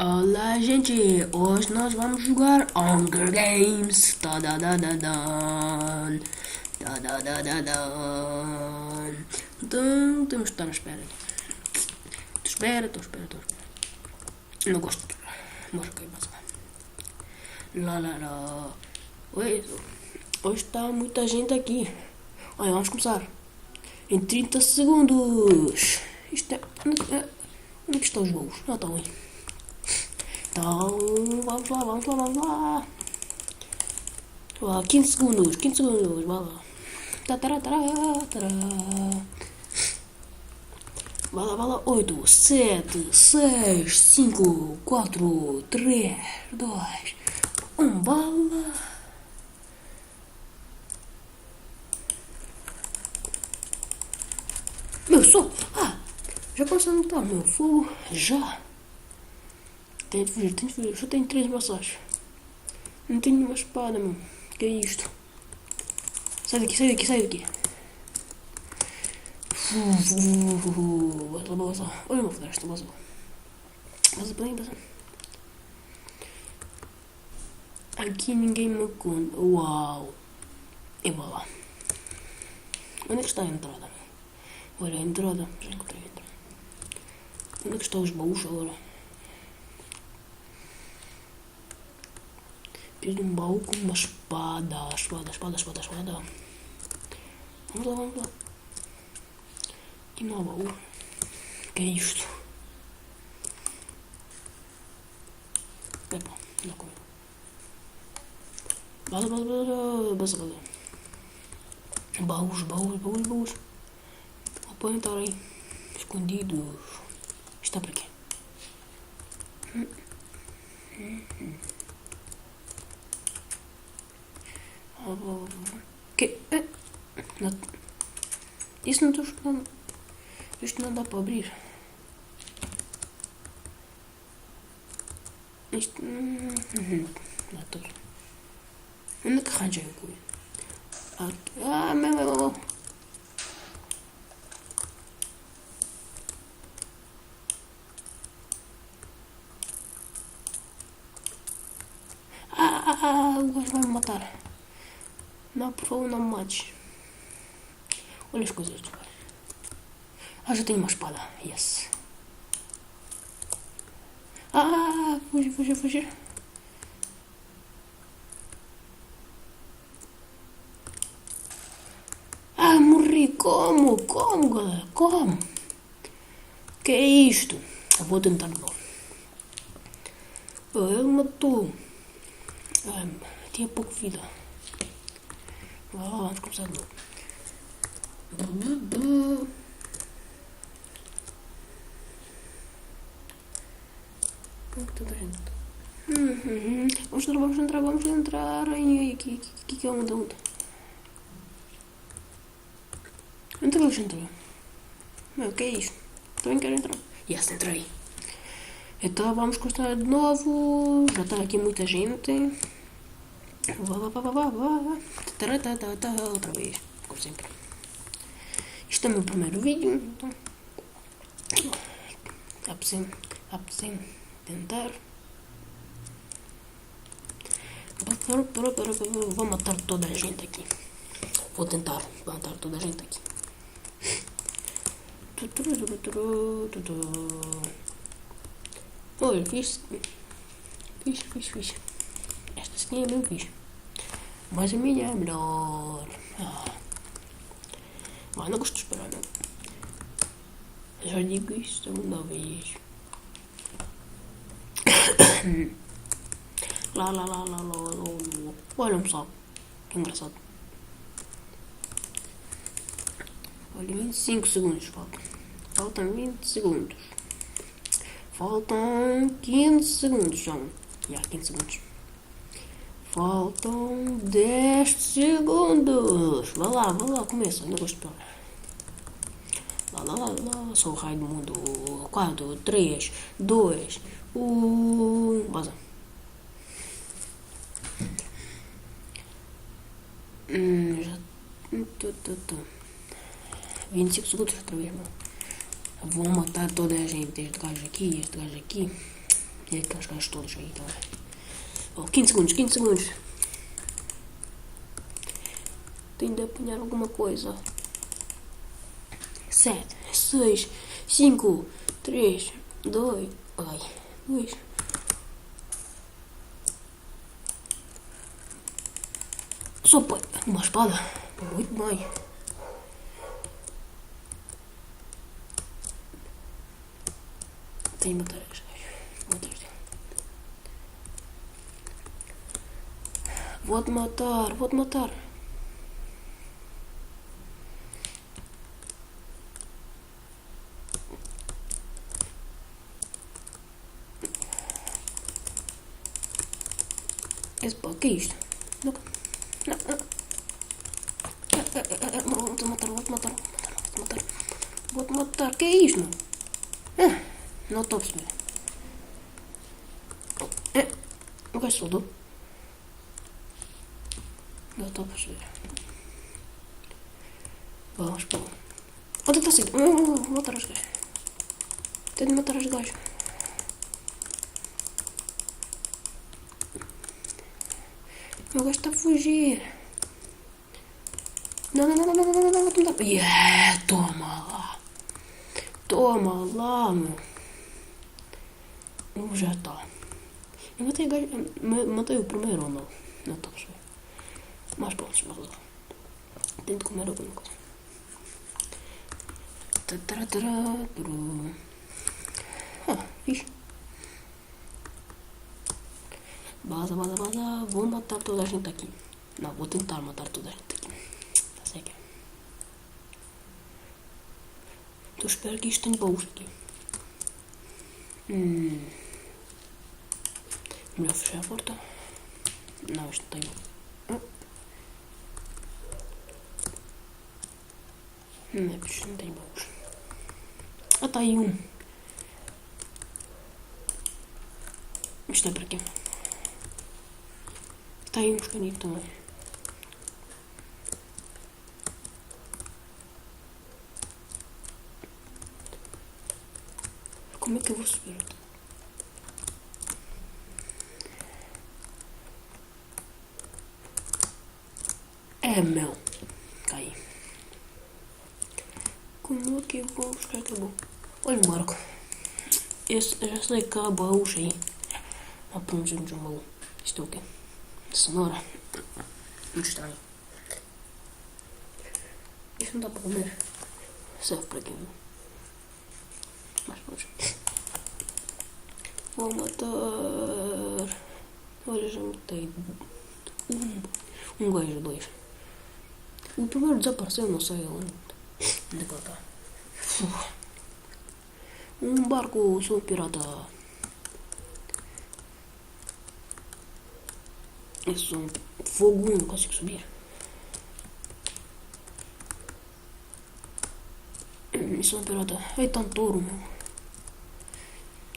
Olá, gente! Hoje nós vamos jogar Hunger Games. Tadadadadan. Tadadadadan. Então, temos que estar à espera. Estou à espera. Não gosto de esperar. Mas ok, passa lá. Lá, lá, lá. Hoje está muita gente aqui. Olha, vamos começar. Em 30 segundos. Isto é... Onde é que estão os bolos? Ah, estão aí. Então, vamos lá. Ó, 15 segundos, vai lá. Vai lá. 8, 7, 6, 5, 4, 3, 2, 1, bala. Meu som! Já começa a notar, meu fogo. Já! Tenho de fugir. Só tenho 3 braços. Não tenho nenhuma espada, meu. Que é isto? Sai daqui. Vaza. Olha uma floresta, vaza. Vaza bem. Aqui ninguém me conta. Uau. E vá lá. Onde é que está a entrada, meu? Olha a entrada. Já encontrei a entrada. Onde é que estão os baús agora? Preciso de um baú com uma espada. Vamos lá. Aqui não há baú. O que é isto? Epa, não comi. Baza. Baús. Podem estar aí. Escondidos. Está para quê? Que? Não. Isso não estou esperando. Isto não dá para abrir. Isto. Não estou. Onde é que arranjei o coisa? Meu. O gajo vai me matar. Não, por favor, não me mates. Olha as coisas do gajo. Já tenho uma espada. Yes. Fugir. Morri. Como, galera? Como? Que é isto? Eu vou tentar de novo. Ele matou. Tinha pouco vida. Vamos começar de novo. Toda a gente. Vamos entrar. Aqui é onde? Onde é que entrou? Meu, que é isto? Também quero entrar. Yes, entrei. Então vamos começar de novo. Já está aqui muita gente. Vá. Outra vez, como sempre. Isto é o meu primeiro vídeo, então. Apetece tentar. Vou matar toda a gente aqui. Vou tentar matar toda a gente aqui. Olha, fixe. Esta sim é bem fixe. Mas a minha é melhor. Não gosto de esperar, não. Já digo isto segunda vez. Lá. Olha, pessoal. Que engraçado. Olha, 25 segundos faltam. Faltam 20 segundos. Faltam 15 segundos, João. 15 segundos. Faltam 10 segundos. Vá lá, começa. Não gosto de esperar. Lá. Sou o raio do mundo. 4, 3, 2, 1. Vaza. Já. 25 segundos outra vez, mano. Vou matar toda a gente. Este gajo aqui. E aqueles gajos todos aí também. Oh, 15 segundos, 15 segundos. Tenho de apanhar alguma coisa. 7, 6, 5, 3, 2. Ai, 2. Sopa, uma espada. Muito bem. Tenho de matar este gajo. Vou-te matar, vou-te matar. Esse pá, que é isto? Não, não, não. Vou-te matar, vou-te matar, vou-te matar. Vou-te matar, que é isto? Não estou a perceber. O gajo soldou? Não estou a perceber. Vamos, pô. Vou tentar seguir. Vou matar os gajos. Tenho de matar os gajos. O gajo está a fugir. Não, vou-te matar. Yeah, toma lá. Toma lá, meu. Já está. Eu matei o gajo. Matei o primeiro ou não? Não estou a perceber. Mas pronto, mas resolve. Tenho de comer alguma coisa. Fixe. Baza. Vou matar toda a gente aqui. Não, vou tentar matar toda a gente aqui. Tá certo. Então espero que isto tenha baús aqui. Melhor fechar a porta. Não, isto não tem. Isto não tem baús. Ah, tá aí um. Isto é para quê? Está aí um escanito também. Como é que eu vou subir? É meu. Cai. Como é que eu vou buscar aquele? Olha o Marco. Esse, já sei que há baús aí. Há pronto, um baú. Isto é o quê? Cenoura. Muito estranho. Isto não dá para comer. Serve para quê? Mas vamos. Vou matar. Olha, já matei um gajo, dois. O primeiro desapareceu, não sei onde. Onde é que ele está? Um barco, sou um pirata. Eu sou um fogo, não consigo subir. Eu sou um pirata. Eita, um touro, meu.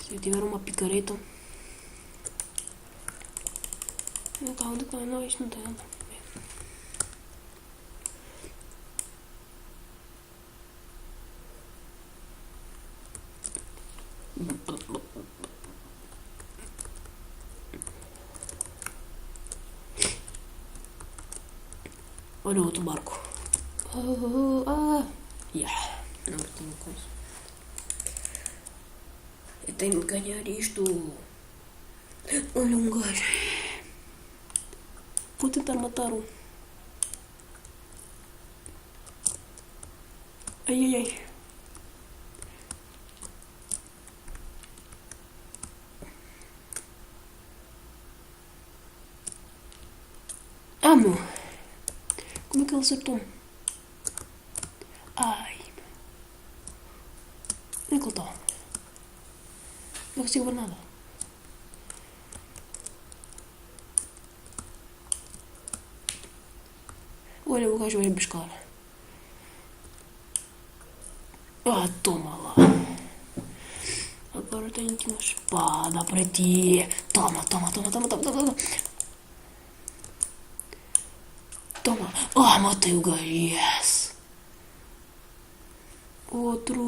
Se eu tiver uma picareta. Não, calma, não, isto não tem nada. Olha o outro barco. Yeah. Não tenho coisa. Eu tenho de ganhar isto. Olha um gajo. Vou tentar matar um. Ai. Ah, meu. Como é que ele acertou-me? Ai. Onde é que ele está? Não consigo ver nada. Olha, o gajo vai buscar. Ah, toma lá. Agora tenho aqui uma espada para ti. Toma. Toma. Ah, matei o gajo. Yes. Outro.